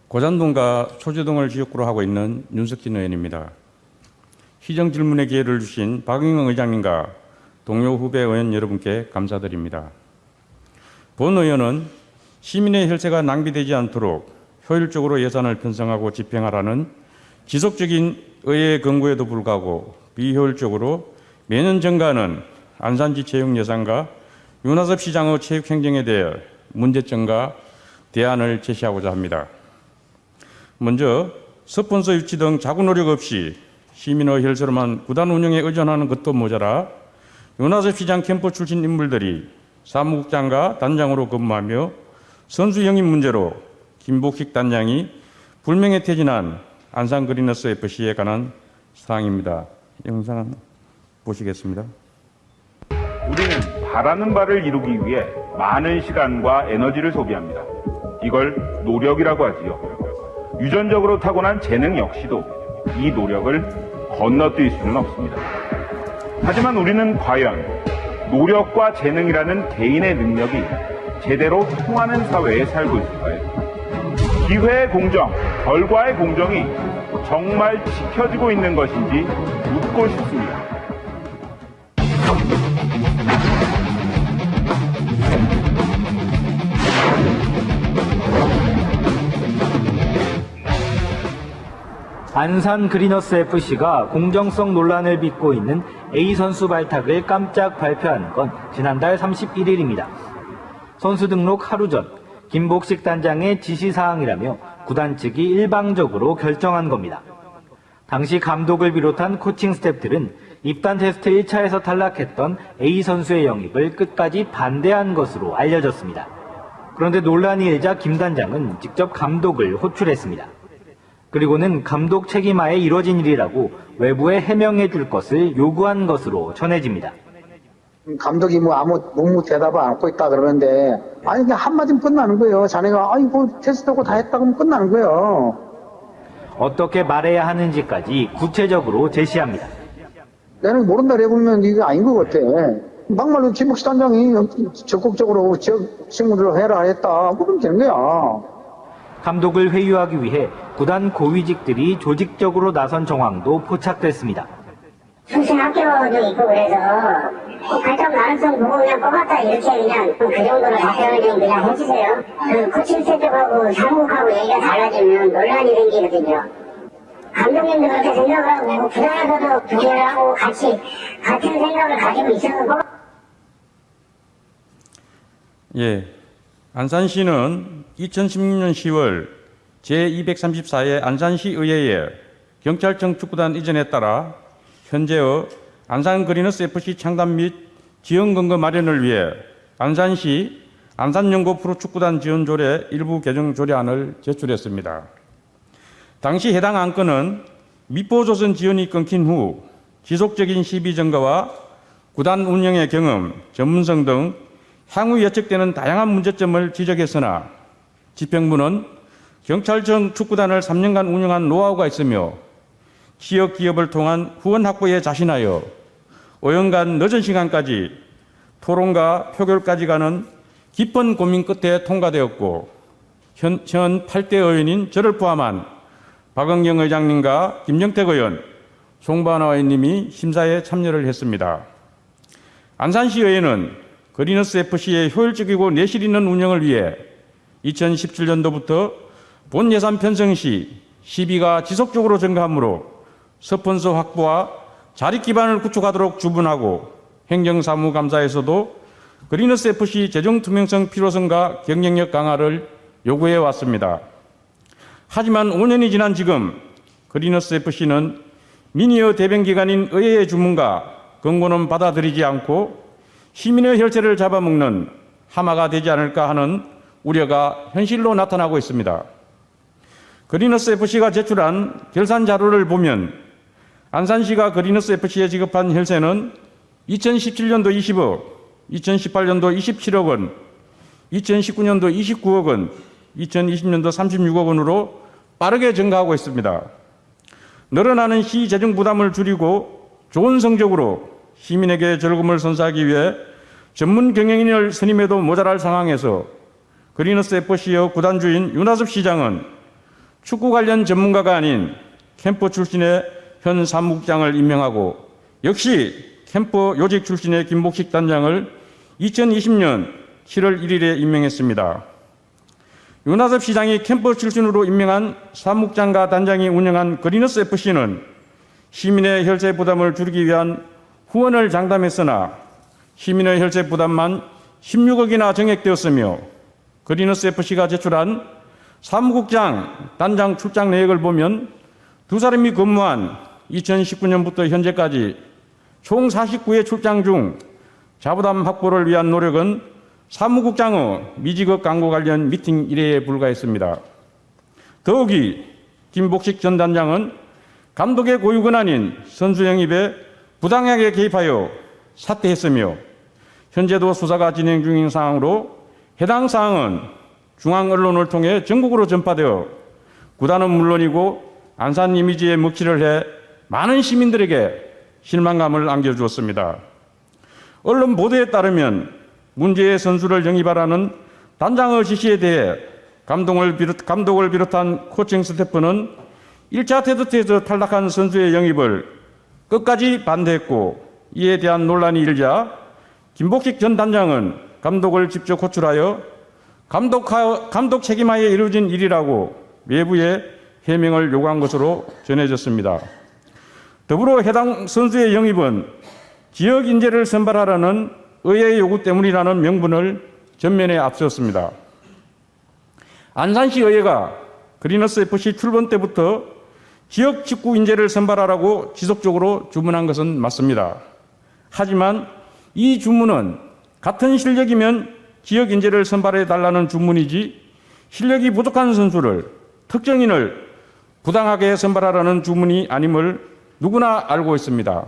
고잔동과 초재동을 지역구로 하고 있는 윤석진 의원입니다. 시정 질문의 기회를 주신 박영영 의장님과 동료 후배 의원 여러분께 감사드립니다. 본 의원은 시민의 혈세가 낭비되지 않도록 효율적으로 예산을 편성하고 집행하라는 지속적인 의회 권고에도 불구하고 비효율적으로 매년 증가하는 안산시 체육 예산과 윤하섭 시장의 체육 행정에 대해 문제점과 대안을 제시하고자 합니다. 먼저 스폰서 유치 등 자구 노력 없이 시민의 혈세로만 구단 운영에 의존하는 것도 모자라 윤하섭 시장 캠프 출신 인물들이 사무국장과 단장으로 근무하며 선수 영입 문제로 김복식 단장이 불명예 퇴진한 안산 그리너스 FC에 관한 사항입니다. 영상 보시겠습니다. 우리는 바라는 바를 이루기 위해 많은 시간과 에너지를 소비합니다. 이걸 노력이라고 하지요. 유전적으로 타고난 재능 역시도 이 노력을 건너뛸 수는 없습니다. 하지만 우리는 과연 노력과 재능이라는 개인의 능력이 제대로 통하는 사회에 살고 있을까요? 기회의 공정, 결과의 공정이 정말 지켜지고 있는 것인지 묻고 싶습니다. 안산 그리너스 FC가 공정성 논란을 빚고 있는 A 선수 발탁을 깜짝 발표한 건 지난달 31일입니다. 선수 등록 하루 전 김복식 단장의 지시사항이라며 구단 측이 일방적으로 결정한 겁니다. 당시 감독을 비롯한 코칭 스태프들은 입단 테스트 1차에서 탈락했던 A 선수의 영입을 끝까지 반대한 것으로 알려졌습니다. 그런데 논란이 일자 김 단장은 직접 감독을 호출했습니다. 그리고는 감독 책임하에 이뤄진 일이라고 외부에 해명해 줄 것을 요구한 것으로 전해집니다. 감독이 아무 대답을 안 하고 있다 그러는데, 아니, 그냥 한마디면 끝나는 거예요. 자네가, 테스트하고 다 했다 그러면 끝나는 거예요. 어떻게 말해야 하는지까지 구체적으로 제시합니다. 내는 모른다 해보면 이게 아닌 것 같아. 막말로 김복식 단장이 적극적으로 지역 친구들 해라 했다. 그러면 되는 거야. 감독을 회유하기 위해 구단 고위직들이 조직적으로 나선 정황도 포착됐습니다. 출신 학교도 있고 그래서 발작 가능성 보고 그냥 뽑았다 이렇게 그냥 그 정도로 답변을 그냥 해주세요. 그 코칭 스태프하고 사무국하고 얘기가 달라지면 논란이 생기거든요. 감독님도 그렇게 생각을 하고 구단에서도 교제를 하고 같은 생각을 가지고 있어서 안산시는 2016년 10월 제234회 안산시 의회에 경찰청 축구단 이전에 따라 현재의 안산 그리너스 FC 창단 및 지원 근거 마련을 위해 안산시 안산연고 프로축구단 지원 조례 일부 개정 조례안을 제출했습니다. 당시 해당 안건은 미포조선 지원이 끊긴 후 지속적인 시비 증가와 구단 운영의 경험, 전문성 등 향후 예측되는 다양한 문제점을 지적했으나 집행부는 경찰청 축구단을 3년간 운영한 노하우가 있으며 지역 기업을 통한 후원 확보에 자신하여 5년간 늦은 시간까지 토론과 표결까지 가는 깊은 고민 끝에 통과되었고 현 8대 의원인 저를 포함한 박은경 의장님과 김정택 의원, 송반화 의원님이 심사에 참여를 했습니다. 안산시 의회는 그리너스 FC의 효율적이고 내실 있는 운영을 위해 2017년도부터 본 예산 편성 시 시비가 지속적으로 증가하므로 스폰서 확보와 자립 기반을 구축하도록 주문하고 행정사무감사에서도 그리너스 FC 재정 투명성 필요성과 경쟁력 강화를 요구해 왔습니다. 하지만 5년이 지난 지금 그리너스 FC는 민의의 대변기관인 의회의 주문과 권고는 받아들이지 않고 시민의 혈세를 잡아먹는 하마가 되지 않을까 하는 우려가 현실로 나타나고 있습니다. 그리너스 FC가 제출한 결산 자료를 보면 안산시가 그리너스 FC에 지급한 혈세는 2017년도 20억, 2018년도 27억 원, 2019년도 29억 원, 2020년도 36억 원으로 빠르게 증가하고 있습니다. 늘어나는 시 재정 부담을 줄이고 좋은 성적으로 시민에게 즐거움을 선사하기 위해 전문 경영인을 선임해도 모자랄 상황에서 그리너스 FC의 구단주인 윤하섭 시장은 축구 관련 전문가가 아닌 캠프 출신의 현 사무국장을 임명하고 역시 캠프 요직 출신의 김복식 단장을 2020년 7월 1일에 임명했습니다. 윤하섭 시장이 캠프 출신으로 임명한 사무국장과 단장이 운영한 그리너스 FC는 시민의 혈세 부담을 줄이기 위한 후원을 장담했으나 시민의 혈세 부담만 16억이나 정액되었으며 그리너스 FC가 제출한 사무국장, 단장 출장 내역을 보면 두 사람이 근무한 2019년부터 현재까지 총 49회 출장 중 자부담 확보를 위한 노력은 사무국장의 미지급 광고 관련 미팅 1회에 불과했습니다. 더욱이 김복식 전 단장은 감독의 고유근 아닌 선수 영입에 부당하게 개입하여 사퇴했으며 현재도 수사가 진행 중인 상황으로 해당 사항은 중앙 언론을 통해 전국으로 전파되어 구단은 물론이고 안산 이미지에 먹칠을 해 많은 시민들에게 실망감을 안겨주었습니다. 언론 보도에 따르면 문제의 선수를 영입하라는 단장의 지시에 대해 감독을 비롯한 코칭 스태프는 1차 테스트에서 탈락한 선수의 영입을 끝까지 반대했고 이에 대한 논란이 일자 김복식 전 단장은 감독을 직접 호출하여 감독 책임하에 이루어진 일이라고 외부에 해명을 요구한 것으로 전해졌습니다. 더불어 해당 선수의 영입은 지역 인재를 선발하라는 의회의 요구 때문이라는 명분을 전면에 앞세웠습니다. 안산시 의회가 그리너스 FC 출범 때부터 지역 직구 인재를 선발하라고 지속적으로 주문한 것은 맞습니다. 하지만 이 주문은 같은 실력이면 지역 인재를 선발해 달라는 주문이지 실력이 부족한 선수를 특정인을 부당하게 선발하라는 주문이 아님을 누구나 알고 있습니다.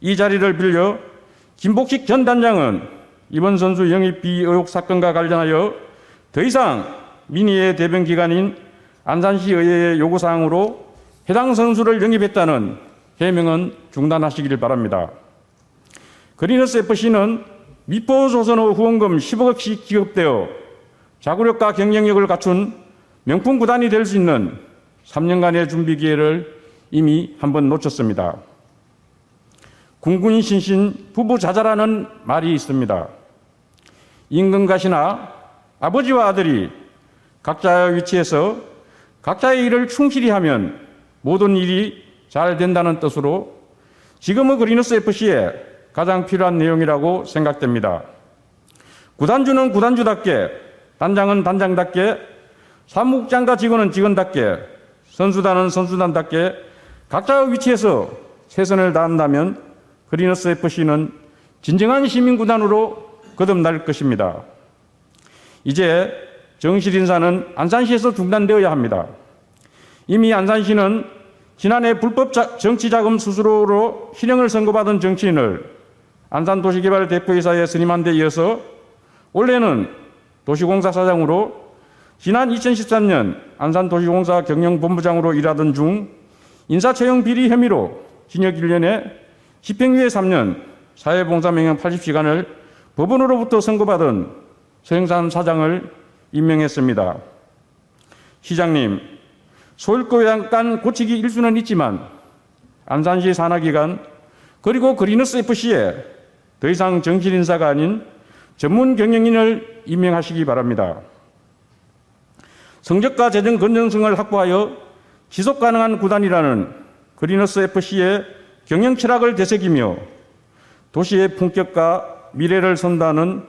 이 자리를 빌려 김복식 전 단장은 이번 선수 영입 비의 의혹 사건과 관련하여 더 이상 민의의 대변 기관인 안산시 의회의 요구사항으로 해당 선수를 영입했다는 해명은 중단하시길 바랍니다. 그리너스 FC는 미포조선의 후원금 10억씩 지급되어 자구력과 경쟁력을 갖춘 명품 구단이 될 수 있는 3년간의 준비 기회를 이미 한번 놓쳤습니다. 군군 신신 부부자자라는 말이 있습니다. 임금가시나 아버지와 아들이 각자의 위치에서 각자의 일을 충실히 하면 모든 일이 잘 된다는 뜻으로 지금의 그리너스 FC에 가장 필요한 내용이라고 생각됩니다. 구단주는 구단주답게, 단장은 단장답게, 사무국장과 직원은 직원답게, 선수단은 선수단답게 각자의 위치에서 최선을 다한다면 그리너스 FC는 진정한 시민구단으로 거듭날 것입니다. 이제 정실 인사는 안산시에서 중단되어야 합니다. 이미 안산시는 지난해 불법 정치자금 수수료로 실형을 선고받은 정치인을 안산도시개발 대표이사에 선임한 데 이어서 올해는 도시공사 사장으로 지난 2013년 안산도시공사 경영본부장으로 일하던 중 인사채용 비리 혐의로 징역 1년에 집행유예 3년, 사회봉사명령 80시간을 법원으로부터 선고받은 서영산 사장을 임명했습니다. 시장님, 소일거양간 고치기 일수는 있지만 안산시 산하기관 그리고 그리너스 FC에 더 이상 정실인사가 아닌 전문 경영인을 임명하시기 바랍니다. 성적과 재정 건전성을 확보하여 지속 가능한 구단이라는 그리너스 FC의 경영 철학을 되새기며 도시의 품격과 미래를 선도하는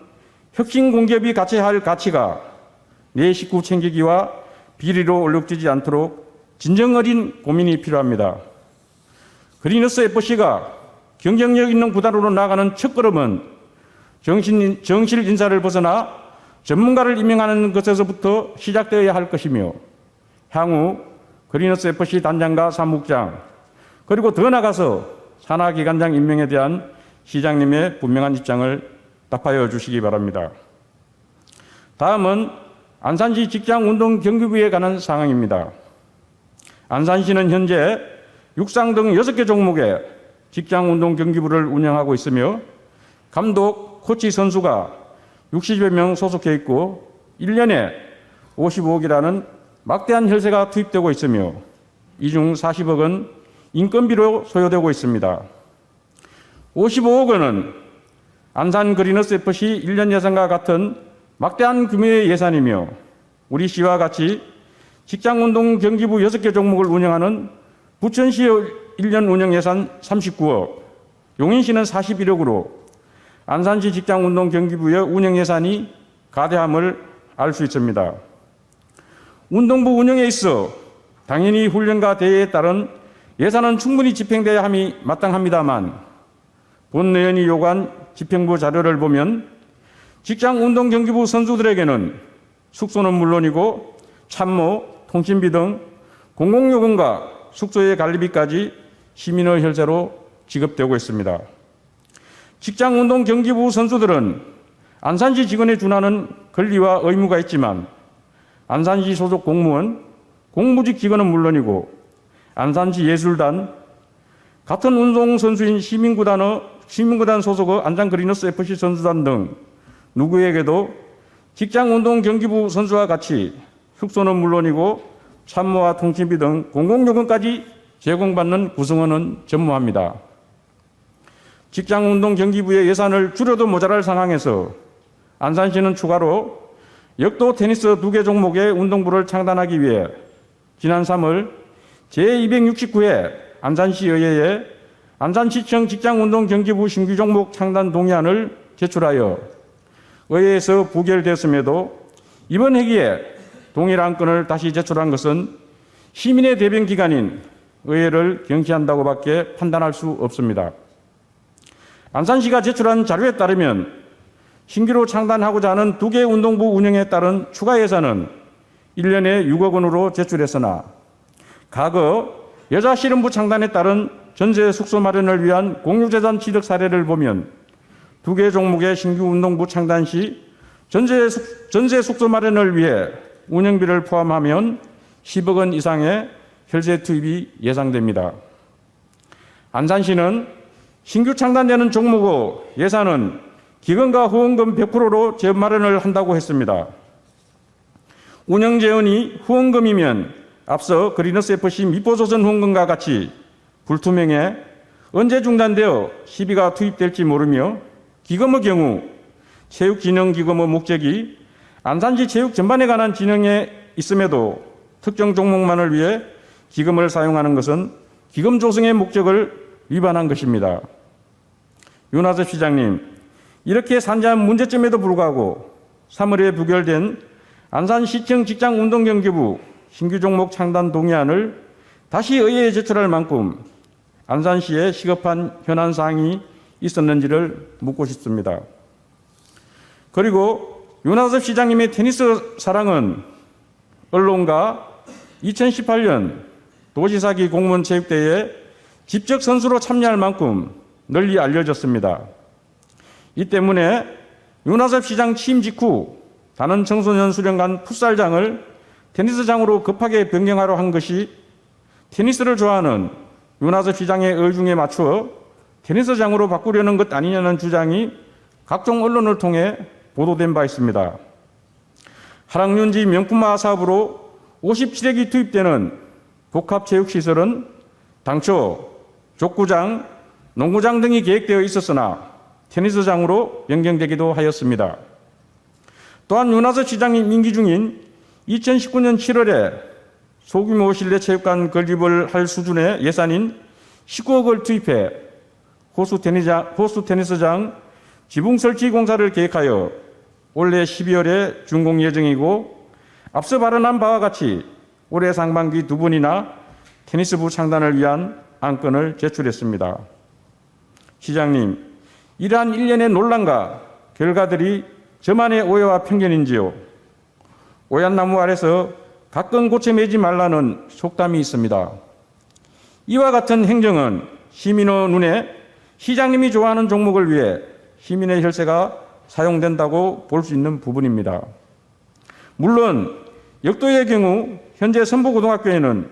혁신 공기업이 갖춰야 할 가치가 내 식구 챙기기와 비리로 얼룩지지 않도록 진정 어린 고민이 필요합니다. 그리너스 FC가 경쟁력 있는 구단으로 나아가는 첫걸음은 정실 인사를 벗어나 전문가를 임명하는 것에서부터 시작되어야 할 것이며 향후 그리너스 FC 단장과 사무국장 그리고 더 나아가서 산하기관장 임명에 대한 시장님의 분명한 입장을 답하여 주시기 바랍니다. 다음은 안산시 직장운동경기부에 관한 사항입니다. 안산시는 현재 육상 등 6개 종목의 직장운동경기부를 운영하고 있으며 감독, 코치, 선수가 60여 명 소속해 있고 1년에 55억이라는 막대한 혈세가 투입되고 있으며 이 중 40억은 인건비로 소요되고 있습니다. 55억 원은 안산 그린너스 FC 1년 예산과 같은 막대한 규모의 예산이며 우리 시와 같이 직장운동 경기부 6개 종목을 운영하는 부천시의 1년 운영 예산 39억, 용인시는 41억으로 안산시 직장운동 경기부의 운영 예산이 가대함을 알 수 있습니다. 운동부 운영에 있어 당연히 훈련과 대회에 따른 예산은 충분히 집행돼야 함이 마땅합니다만 본 의원이 요구한 집행부 자료를 보면 직장운동 경기부 선수들에게는 숙소는 물론이고 참모, 통신비 등 공공요금과 숙소의 관리비까지 시민의 혈세로 지급되고 있습니다. 직장운동 경기부 선수들은 안산시 직원에 준하는 권리와 의무가 있지만 안산시 소속 공무원, 공무직 직원은 물론이고 안산시 예술단, 같은 운동선수인 시민구단 소속의 안산 그린너스 FC 선수단 등 누구에게도 직장운동 경기부 선수와 같이 숙소는 물론이고 참모와 통신비 등 공공요금까지 제공받는 구성원은 전무합니다. 직장운동 경기부의 예산을 줄여도 모자랄 상황에서 안산시는 추가로 역도 테니스 2개 종목의 운동부를 창단하기 위해 지난 3월 제269회 안산시 의회에 안산시청 직장운동 경기부 신규 종목 창단 동의안을 제출하여 의회에서 부결되었음에도 이번 회기에 동일 안건을 다시 제출한 것은 시민의 대변 기관인 의회를 경시한다고 밖에 판단할 수 없습니다. 안산시가 제출한 자료에 따르면 신규로 창단하고자 하는 2개 운동부 운영에 따른 추가 예산은 1년에 6억 원으로 제출했으나 과거 여자 씨름부 창단에 따른 전세 숙소 마련을 위한 공유재산 취득 사례를 보면 2개 종목의 신규 운동부 창단 시 전세 숙소 마련을 위해 운영비를 포함하면 10억 원 이상의 혈세 투입이 예상됩니다. 안산시는 신규 창단되는 종목의 예산은 기금과 후원금 100%로 재마련을 한다고 했습니다. 운영 재원이 후원금이면 앞서 그린너스 FC 미포조선 후원금과 같이 불투명해 언제 중단되어 시비가 투입될지 모르며 기금의 경우 체육진흥기금의 목적이 안산시 체육 전반에 관한 진흥에 있음에도 특정 종목만을 위해 기금을 사용하는 것은 기금 조성의 목적을 위반한 것입니다. 윤하섭 시장님, 이렇게 산재한 문제점에도 불구하고 3월에 부결된 안산시청 직장운동경기부 신규 종목 창단 동의안을 다시 의회에 제출할 만큼 안산시에 시급한 현안사항이 있었는지를 묻고 싶습니다. 그리고 윤하섭 시장님의 테니스 사랑은 언론과 2018년 도시사기 공무원 체육대회에 직접 선수로 참여할 만큼 널리 알려졌습니다. 이 때문에 윤하섭 시장 취임 직후 다른 청소년 수련관 풋살장을 테니스장으로 급하게 변경하려 한 것이 테니스를 좋아하는 윤하섭 시장의 의중에 맞추어 테니스장으로 바꾸려는 것 아니냐는 주장이 각종 언론을 통해 보도된 바 있습니다. 하락윤지 명품화 사업으로 57억이 투입되는 복합체육시설은 당초 족구장, 농구장 등이 계획되어 있었으나 테니스장으로 변경되기도 하였습니다. 또한 윤하섭 시장님 임기 중인 2019년 7월에 소규모 실내체육관 건립을 할 수준의 예산인 19억을 투입해 호수 테니스장 지붕 설치 공사를 계획하여 올해 12월에 준공 예정이고 앞서 발언한 바와 같이 올해 상반기 2번이나 테니스부 창단을 위한 안건을 제출했습니다. 시장님, 이러한 일련의 논란과 결과들이 저만의 오해와 편견인지요? 오얏나무 아래서 가끔 고쳐 매지 말라는 속담이 있습니다. 이와 같은 행정은 시민의 눈에 시장님이 좋아하는 종목을 위해 시민의 혈세가 사용된다고 볼 수 있는 부분입니다. 물론 역도의 경우 현재 선부고등학교에는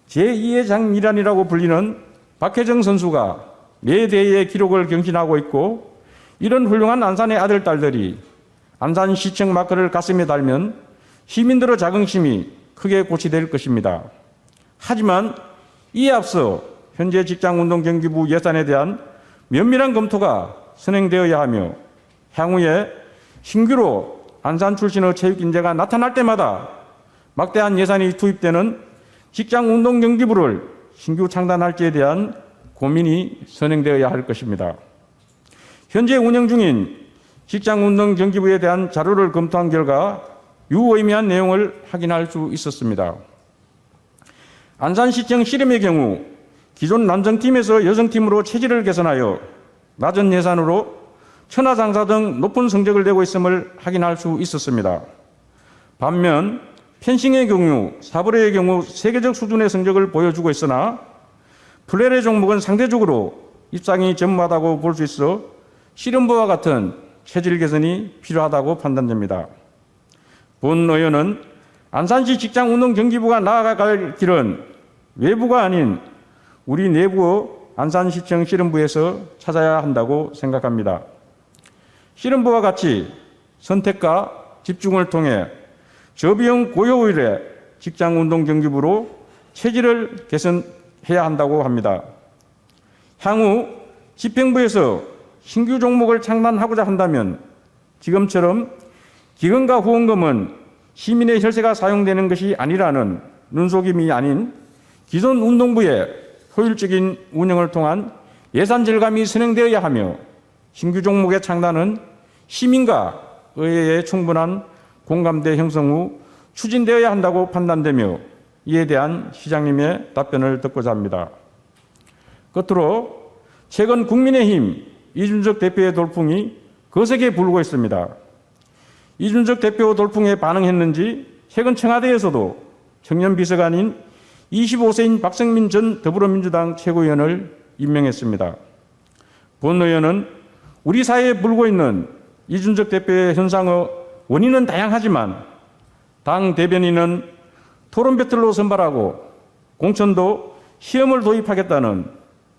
제2의 장미란이라고 불리는 박혜정 선수가 매 대회의 기록을 경신하고 있고 이런 훌륭한 안산의 아들, 딸들이 안산시청 마크를 가슴에 달면 시민들의 자긍심이 크게 고치될 것입니다. 하지만 이에 앞서 현재 직장운동경기부 예산에 대한 면밀한 검토가 선행되어야 하며 향후에 신규로 안산 출신의 체육인재가 나타날 때마다 막대한 예산이 투입되는 직장운동경기부를 신규 창단할지에 대한 고민이 선행되어야 할 것입니다. 현재 운영 중인 직장운동경기부에 대한 자료를 검토한 결과 유의미한 내용을 확인할 수 있었습니다. 안산시청 실험의 경우 기존 남성팀에서 여성팀으로 체질을 개선하여 낮은 예산으로 천하장사 등 높은 성적을 내고 있음을 확인할 수 있었습니다. 반면 펜싱의 경우, 사브레의 경우 세계적 수준의 성적을 보여주고 있으나 플레레 종목은 상대적으로 입상이 전무하다고 볼 수 있어 실험부와 같은 체질 개선이 필요하다고 판단됩니다. 본 의원은 안산시 직장운동경기부가 나아갈 길은 외부가 아닌 우리 내부의 안산시청 실험부에서 찾아야 한다고 생각합니다. 실험부와 같이 선택과 집중을 통해 저비용 고효율의 직장운동경기부로 체질을 개선해야 한다고 합니다. 향후 집행부에서 신규 종목을 창단하고자 한다면 지금처럼 기금과 후원금은 시민의 혈세가 사용되는 것이 아니라는 눈속임이 아닌 기존 운동부의 효율적인 운영을 통한 예산 절감이 선행되어야 하며 신규 종목의 창단은 시민과 의회의 충분한 공감대 형성 후 추진되어야 한다고 판단되며 이에 대한 시장님의 답변을 듣고자 합니다. 끝으로 최근 국민의힘 이준석 대표의 돌풍이 거세게 불고 있습니다. 이준석 대표 돌풍에 반응했는지 최근 청와대에서도 청년 비서관인 25세인 박성민 전 더불어민주당 최고위원을 임명했습니다. 본 의원은 우리 사회에 불고 있는 이준석 대표의 현상의 원인은 다양하지만 당 대변인은 토론 배틀로 선발하고 공천도 시험을 도입하겠다는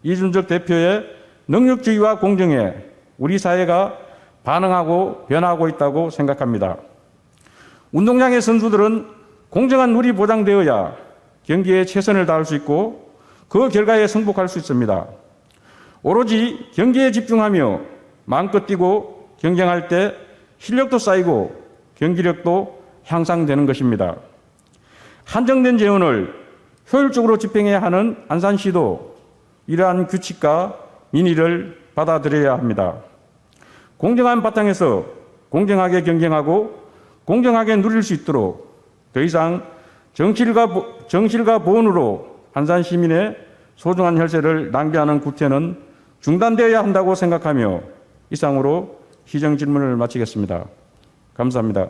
이준석 대표의 능력주의와 공정에 우리 사회가 반응하고 변화하고 있다고 생각합니다. 운동장의 선수들은 공정한 룰이 보장되어야 경기에 최선을 다할 수 있고 그 결과에 승복할 수 있습니다. 오로지 경기에 집중하며 마음껏 뛰고 경쟁할 때 실력도 쌓이고 경기력도 향상되는 것입니다. 한정된 재원을 효율적으로 집행해야 하는 안산시도 이러한 규칙과 민의를 받아들여야 합니다. 공정한 바탕에서 공정하게 경쟁하고 공정하게 누릴 수 있도록 더 이상 정실과 보온으로 안산 시민의 소중한 혈세를 낭비하는 구태는 중단되어야 한다고 생각하며 이상으로 시정 질문을 마치겠습니다. 감사합니다.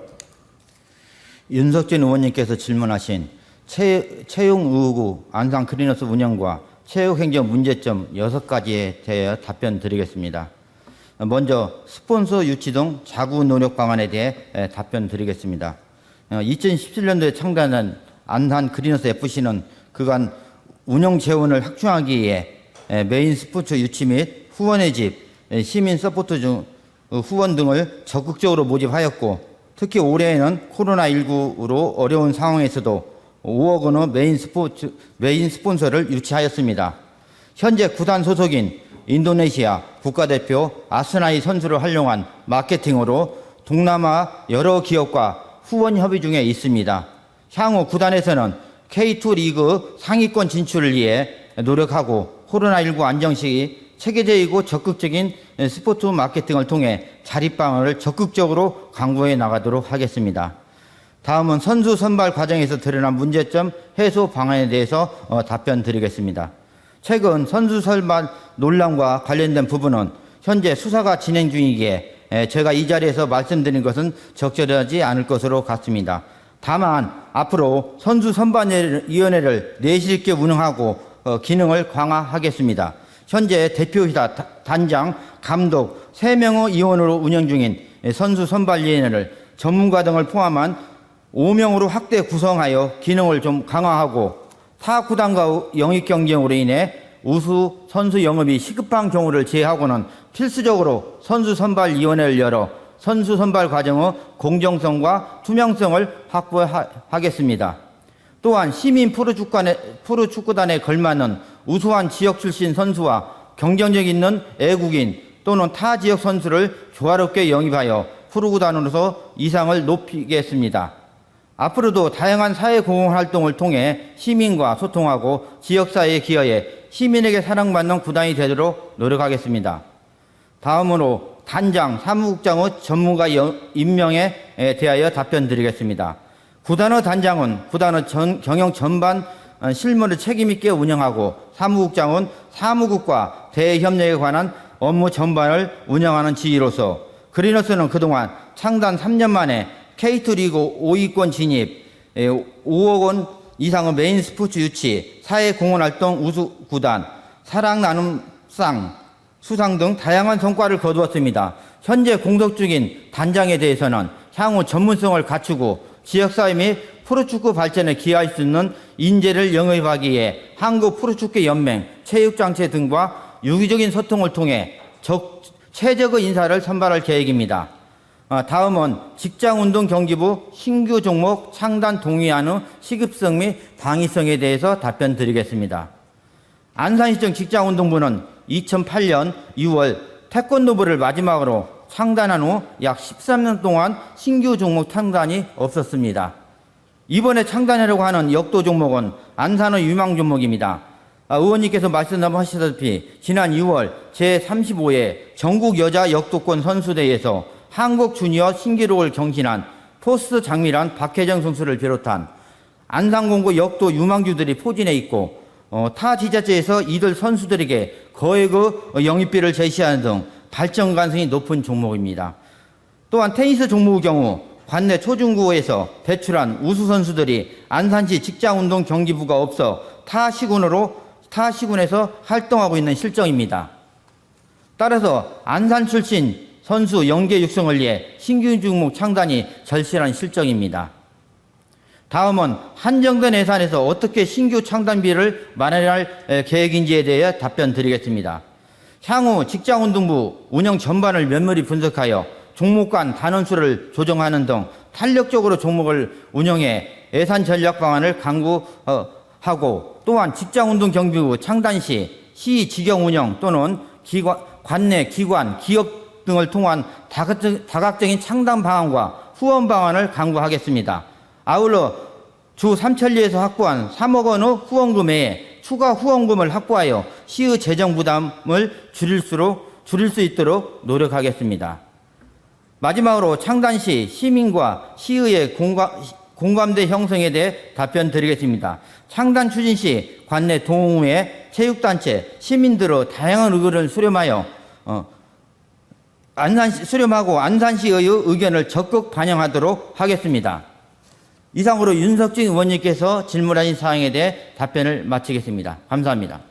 윤석진 의원님께서 질문하신 채용의무 안산 크리너스 운영과 체육행정 문제점 6가지에 대해 답변 드리겠습니다. 먼저 스폰서 유치 등 자구 노력 방안에 대해 답변 드리겠습니다. 2017년도에 창단한 안산 그리너스 FC는 그간 운영 재원을 확충하기 위해 메인 스포츠 유치 및 후원의 집, 시민 서포트 중 후원 등을 적극적으로 모집하였고 특히 올해에는 코로나19로 어려운 상황에서도 5억 원의 메인 스폰서를 유치하였습니다. 현재 구단 소속인 인도네시아 국가대표 아스나이 선수를 활용한 마케팅으로 동남아 여러 기업과 후원 협의 중에 있습니다. 향후 구단에서는 K2 리그 상위권 진출을 위해 노력하고 코로나19 안정 시기 체계적이고 적극적인 스포츠 마케팅을 통해 자립방을 적극적으로 강구해 나가도록 하겠습니다. 다음은 선수 선발 과정에서 드러난 문제점 해소 방안에 대해서 답변 드리겠습니다. 최근 선수 선발 논란과 관련된 부분은 현재 수사가 진행 중이기에 제가 이 자리에서 말씀드린 것은 적절하지 않을 것으로 같습니다. 다만 앞으로 선수 선발위원회를 내실 있게 운영하고 기능을 강화하겠습니다. 현재 대표이사, 단장, 감독 3명의 위원으로 운영 중인 선수 선발위원회를 전문가 등을 포함한 5명으로 확대 구성하여 기능을 좀 강화하고 타 구단과 영입 경쟁으로 인해 우수 선수 영입이 시급한 경우를 제외하고는 필수적으로 선수 선발위원회를 열어 선수 선발 과정의 공정성과 투명성을 확보하겠습니다. 또한 시민 프로축구단에 걸맞는 우수한 지역 출신 선수와 경쟁력 있는 애국인 또는 타 지역 선수를 조화롭게 영입하여 프로구단으로서 이상을 높이겠습니다. 앞으로도 다양한 사회공헌 활동을 통해 시민과 소통하고 지역사회에 기여해 시민에게 사랑받는 구단이 되도록 노력하겠습니다. 다음으로 단장, 사무국장의 전문가 임명에 대하여 답변드리겠습니다. 구단의 단장은 구단의 경영 전반 실무를 책임있게 운영하고 사무국장은 사무국과 대협력에 관한 업무 전반을 운영하는 지위로서 그리너스는 그동안 창단 3년 만에 K2 리그 5위권 진입, 5억 원 이상의 메인 스포츠 유치, 사회공헌활동 우수구단, 사랑나눔상 수상 등 다양한 성과를 거두었습니다. 현재 공석 중인 단장에 대해서는 향후 전문성을 갖추고 지역사회 및 프로축구 발전에 기여할 수 있는 인재를 영입하기 위해 한국프로축구연맹, 체육장체 등과 유기적인 소통을 통해 최적의 인사를 선발할 계획입니다. 다음은 직장운동경기부 신규 종목 창단 동의안의 시급성 및 당위성에 대해서 답변드리겠습니다. 안산시청 직장운동부는 2008년 6월 태권도부를 마지막으로 창단한 후 약 13년 동안 신규 종목 창단이 없었습니다. 이번에 창단하려고 하는 역도 종목은 안산의 유망 종목입니다. 의원님께서 말씀하셨다시피 지난 6월 제35회 전국 여자 역도권 선수대회에서 한국 주니어 신기록을 경신한 포스 장미란 박혜정 선수를 비롯한 안산공고 역도 유망주들이 포진해 있고 타 지자체에서 이들 선수들에게 거액의 영입비를 제시하는 등 발전 가능성이 높은 종목입니다. 또한 테니스 종목의 경우 관내 초중고에서 배출한 우수 선수들이 안산시 직장운동 경기부가 없어 타 시군에서 활동하고 있는 실정입니다. 따라서 안산 출신 선수 연계 육성을 위해 신규 종목 창단이 절실한 실정입니다. 다음은 한정된 예산에서 어떻게 신규 창단비를 마련할 계획인지에 대해 답변드리겠습니다. 향후 직장운동부 운영 전반을 면밀히 분석하여 종목 간 단원수를 조정하는 등 탄력적으로 종목을 운영해 예산 전략 방안을 강구하고 또한 직장운동경기부 창단 시 시 직영 운영 또는 관내 기관, 기업 등을 통한 다각적인 창단 방안과 후원 방안을 강구하겠습니다. 아울러 주 3천리에서 확보한 3억 원의 후원금 외에 추가 후원금을 확보하여 시의 재정 부담을 줄일 수 있도록 노력하겠습니다. 마지막으로 창단 시 시민과 시의회 공감대 형성에 대해 답변드리겠습니다. 창단 추진 시 관내 동호회, 체육단체, 시민들의 다양한 의견을 수렴하고 안산시의 의견을 적극 반영하도록 하겠습니다. 이상으로 윤석진 의원님께서 질문하신 사항에 대해 답변을 마치겠습니다. 감사합니다.